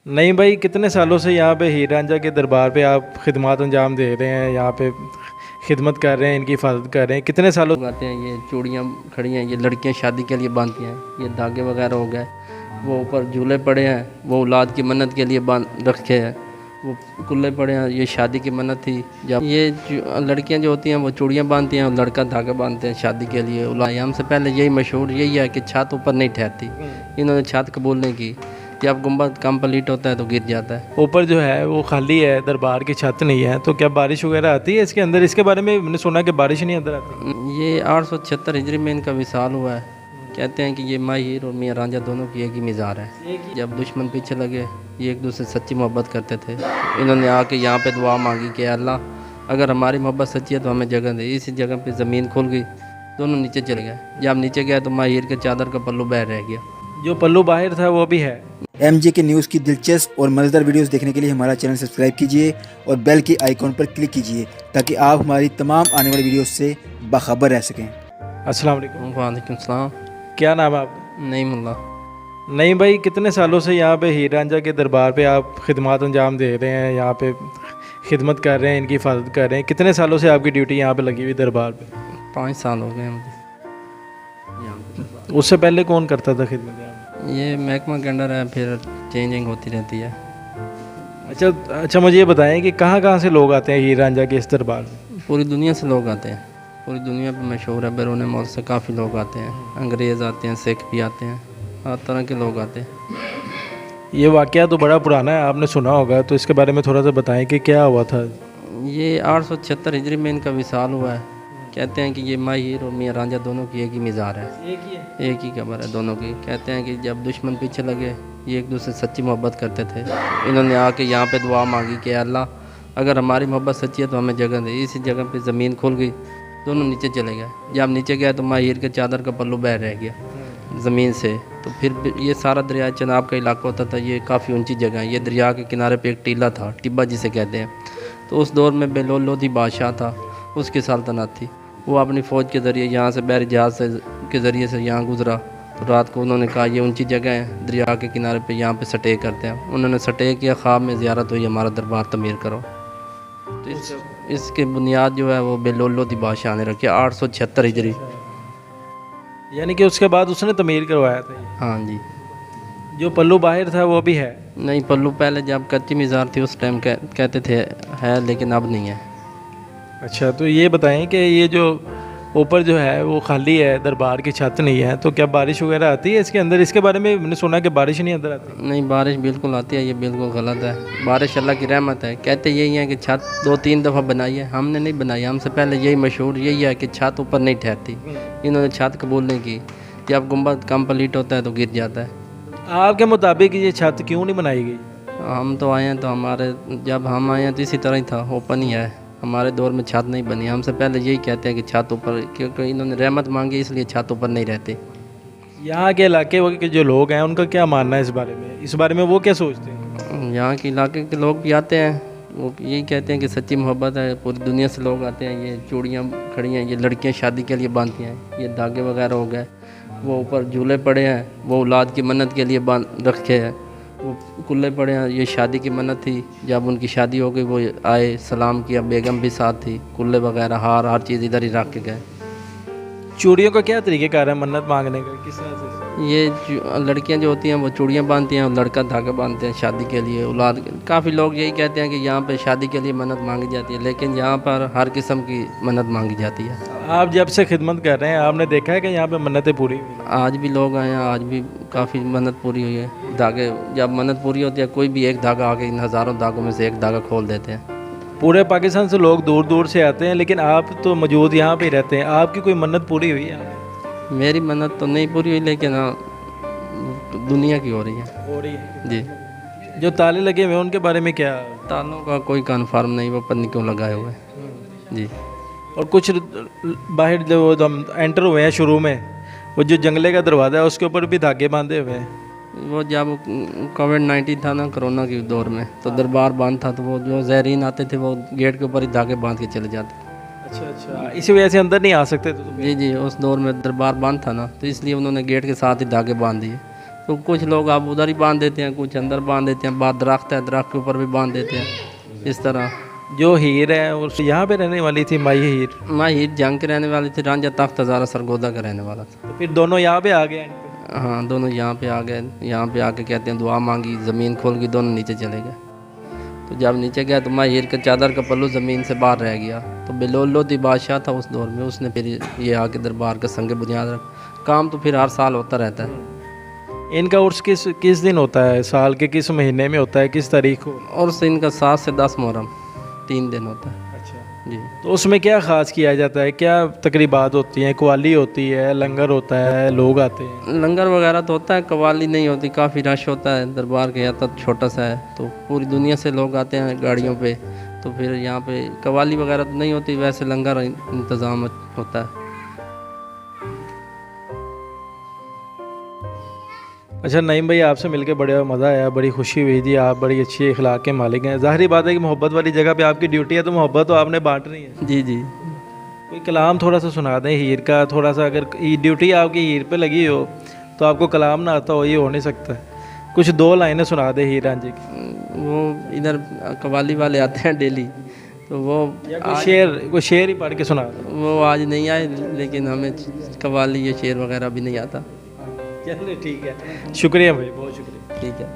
नहीं भाई, कितने सालों से यहाँ पे हीर रांझा के दरबार पे आप खिदमत अंजाम दे रहे हैं, यहाँ पे खिदमत कर रहे हैं, इनकी हिफाजत कर रहे हैं कितने सालों? लगाते हैं। ये चूड़ियाँ खड़ी हैं, ये लड़कियाँ शादी के लिए बांधती हैं। ये धागे वगैरह हो गए, वो ऊपर झूले पड़े हैं, वो औलाद की मन्नत के लिए बांध रखे हैं। वो कुल्ले पड़े हैं, ये शादी की मन्नत थी। जब ये लड़कियां जो होती हैं वो चूड़ियाँ बांधती हैं और लड़का धागे बांधते हैं शादी के लिए। औलाद से पहले यही मशहूर यही है कि छत ऊपर नहीं ठहरती। इन्होंने छत कबूल नहीं की। जब गुंबद कंप्लीट होता है तो गिर जाता है। ऊपर जो है वो खाली है, दरबार की छत नहीं है, तो क्या बारिश वगैरह आती है इसके अंदर? इसके बारे में मैंने सुना कि बारिश नहीं अंदर आती। ये 876 हिजरी में इनका विसाल हुआ है। कहते हैं कि ये माँ हीर और मियाँ रांझा दोनों की एक ही मिज़ार है। जब दुश्मन पीछे लगे, ये एक दूसरे से सच्ची मोहब्बत करते थे। इन्होंने आके यहाँ पे दुआ मांगी कि अल्लाह अगर हमारी मोहब्बत सच्ची है तो हमें जगह दे। इसी जगह पे ज़मीन खुल गई, दोनों नीचे चले गए। जब नीचे गए तो माँ हीर के चादर का पल्लू बह रह गया। जो पल्लू बाहर था वो भी है। MJK न्यूज़ की दिलचस्प और मज़ेदार वीडियोस देखने के लिए हमारा चैनल सब्सक्राइब कीजिए और बेल की आइकॉन पर क्लिक कीजिए ताकि आप हमारी तमाम आने वाली वीडियोस से बाखबर रह सकें। अस्सलाम वालेकुम। वालेकुम सलाम। क्या नाम है आपका? नहीं मुल्ला। नहीं भाई, कितने सालों से यहाँ पे हीर रांझा के दरबार पे आप खिदमत अंजाम दे रहे हैं, यहाँ पे खिदमत कर रहे हैं, इनकी हिफाजत कर रहे हैं कितने सालों से आपकी ड्यूटी यहाँ पे लगी हुई दरबार पे? 5 साल हो गए मुझे। उससे पहले कौन करता था खिदमत यहाँ पे? ये महकमा के अंडर है, फिर चेंजिंग होती रहती है। अच्छा, मुझे ये बताएं कि कहाँ से लोग आते हैं हीर रांझा के इस दरबार में? पूरी दुनिया से लोग आते हैं। पूरी दुनिया पे मशहूर है। बैरून मुल्क से काफ़ी लोग आते हैं। अंग्रेज़ आते हैं, सिख भी आते हैं, हर तरह के लोग आते हैं। ये वाक़या तो बड़ा पुराना है, आपने सुना होगा, तो इसके बारे में थोड़ा सा बताएं कि क्या हुआ था। ये 876 हिजरी में इनका विसाल हुआ है। कहते हैं कि ये माँ हीर और मियाँ रांझा दोनों की एक ही मिज़ार है, एक ही कब्र है दोनों की। कहते हैं कि जब दुश्मन पीछे लगे, ये एक दूसरे से सच्ची मोहब्बत करते थे। इन्होंने आके यहाँ पे दुआ मांगी कि अल्लाह अगर हमारी मोहब्बत सच्ची है तो हमें जगह दे। इसी जगह पे ज़मीन खुल गई, दोनों नीचे चले गए। जब नीचे गए तो माँ हीर के चादर का पल्लू बह रह गया ज़मीन से। तो फिर ये सारा दरिया चनाब का इलाका होता था। ये काफ़ी ऊंची जगह है। ये दरिया के किनारे पे एक टीला था, टिब्बा जिसे कहते हैं। तो उस दौर में बेलोल लोधी बादशाह था, उसकी सल्तनत थी। वो अपनी फ़ौज के ज़रिए यहाँ से बहरी जहाज़ से के ज़रिए से यहाँ गुज़रा। तो रात को उन्होंने कहा ये ऊंची जगह है, दरिया के किनारे पे यहाँ पे स्टे करते हैं। उन्होंने स्टे किया, ख्वाब में ज़ियारत हुई, हमारा दरबार तमीर करो। तो इसके बुनियाद जो है वो बेलोल लोधी बादशाह ने रखी 876 हिजरी। यानी कि उसके बाद उसने तमीर करवाया था ये। हाँ जी। जो पल्लू बाहर था वो भी है? नहीं, पल्लू पहले जब कच्ची मिज़ार थी उस टाइम कहते थे है, लेकिन अब नहीं है। अच्छा, तो ये बताएं कि ये जो ऊपर जो है वो खाली है, दरबार की छत नहीं है, तो क्या बारिश वगैरह आती है इसके अंदर? इसके बारे में मैंने सुना कि बारिश नहीं अंदर आती। नहीं, बारिश बिल्कुल आती है। ये बिल्कुल गलत है। बारिश अल्लाह की रहमत है। कहते यही है कि छत 2-3 दफ़ा बनाई है, हमने नहीं बनाई। हमसे पहले यही मशहूर यही है कि छत ऊपर नहीं ठहरती। इन्होंने छत कबूल नहीं की। जब गुंबद कंप्लीट होता है तो गिर जाता है। आपके मुताबिक ये छत क्यों नहीं बनाई गई? हम तो आए हैं तो जब हम आए हैं तो इसी तरह ही था, ओपन ही है। हमारे दौर में छत नहीं बनी। हमसे पहले यही कहते हैं कि छत ऊपर, क्योंकि इन्होंने रहमत मांगी इसलिए छत ऊपर नहीं रहती। यहाँ के इलाके के जो लोग हैं उनका क्या मानना है इस बारे में? इस बारे में वो क्या सोचते हैं? यहाँ के इलाके के लोग भी आते हैं, वो यही कहते हैं कि सच्ची मोहब्बत है। पूरी दुनिया से लोग आते हैं। ये चूड़ियाँ खड़ी हैं, ये लड़कियाँ शादी के लिए बांधती हैं। ये धागे वगैरह हो गए, वो ऊपर झूले पड़े हैं, वो औलाद की मन्नत के लिए बांध रखे हैं। वो कुल्ले पड़े हैं, ये शादी की मन्नत थी। जब उनकी शादी हो गई वो आए, सलाम किया, बेगम भी साथ थी। कुल्ले वगैरह हार हर चीज़ इधर ही रख के गए। चूड़ियों का क्या तरीक़ेकार है मन्नत मांगने का, किस तरह से? ये लड़कियां जो होती हैं वो चूड़ियाँ बांधती हैं और लड़का धागे बांधते हैं शादी के लिए। औलाद काफ़ी लोग यही कहते हैं कि यहाँ पे शादी के लिए मन्नत मांगी जाती है, लेकिन यहाँ पर हर किस्म की मन्नत मांगी जाती है। आप जब से खिदमत कर रहे हैं आपने देखा है कि यहाँ पे मन्नतें पूरी हुई हैं? आज भी लोग आए हैं, आज भी काफ़ी मन्नत पूरी हुई है। धागे जब मन्नत पूरी होती है, कोई भी एक धागा आके इन हज़ारों धागों में से एक धागा खोल देते हैं। पूरे पाकिस्तान से लोग दूर दूर से आते हैं, लेकिन आप तो मौजूद यहाँ पे ही रहते हैं। आपकी कोई मन्नत पूरी हुई है? मेरी मन्नत तो नहीं पूरी हुई, लेकिन दुनिया की हो रही है। हो रही है जी। जो ताले लगे हुए हैं उनके बारे में क्या? तालों का कोई कन्फर्म नहीं, वो पन्नी क्यों लगाए हुए हैं। जी। और कुछ बाहर जो हम एंटर हुए हैं शुरू में, वो जो जंगले का दरवाज़ा है उसके ऊपर भी धागे बांधे हुए हैं। वो जब कोविड-19 था ना, कोरोना के दौर में, तो दरबार बंद था, तो वो जो ज़ायरीन आते थे वो गेट के ऊपर ही धागे बांध के चले जाते। अच्छा, इसी वजह से अंदर नहीं आ सकते तो? जी, उस दौर में दरबार बंद था ना, तो इसलिए उन्होंने गेट के साथ ही धागे बांध दिए। तो कुछ लोग आप उधर ही बांध देते हैं, कुछ अंदर बांध देते हैं, बाद दरख्त है, दरख्त के ऊपर भी बांध देते हैं। इस तरह जो हीर है और यहाँ पे रहने वाली थी माही हीर, माँ हीर जंग के रहने वाली थी, रांझा तख्त हज़ारा सरगोदा का रहने वाला था। तो फिर दोनों यहाँ पे आ गए। हाँ, दोनों यहाँ पे आ गए। यहाँ पे आके कहते हैं दुआ मांगी, ज़मीन खोल गई, दोनों नीचे चले गए। तो जब नीचे गया तो माँ हीर का चादर का पल्लू ज़मीन से बाहर रह गया। तो बिलोलोदी बादशाह था उस दौर में, उसने फिर ये आके दरबार का संग बुनियाद रखा। काम तो फिर हर साल होता रहता है। इनका उर्स किस दिन होता है, साल के किस महीने में होता है, किस तारीख को? और उससे इनका 7 से 10 मुहर्रम 3 दिन होता है। अच्छा जी। तो उसमें क्या ख़ास किया जाता है, क्या तकरीबात होती हैं? कवाली होती है, लंगर होता है, लोग आते हैं? लंगर वगैरह तो होता है, कवाली नहीं होती, काफ़ी रश होता है। दरबार के यहाँ तक छोटा सा है, तो पूरी दुनिया से लोग आते हैं गाड़ियों पे। तो फिर यहाँ पे कवाली वगैरह तो नहीं होती, वैसे लंगर इंतज़ाम होता है। अच्छा नईम भाई, आपसे मिलकर बड़ा मज़ा आया, बड़ी खुशी हुई थी। आप बड़ी अच्छी अखलाक के मालिक हैं। ज़ाहिर बात है कि मोहब्बत वाली जगह पे आपकी ड्यूटी है, तो मोहब्बत तो आपने बांटनी है। जी जी। कोई कलाम थोड़ा सा सुना दें हीर का, थोड़ा सा। अगर ड्यूटी आपकी हीर पे लगी हो तो आपको कलाम ना आता हो, ये हो नहीं सकता। कुछ 2 लाइनें सुना दें हीर रांझे की। वो इधर कवाली वाले आते हैं डेली, तो वो या कोई शेर ही पढ़ के सुना दो। वो आज नहीं आए, लेकिन हमें कवाली या शेर वगैरह भी नहीं आता। चलिए ठीक है, शुक्रिया भाई, बहुत शुक्रिया। ठीक है।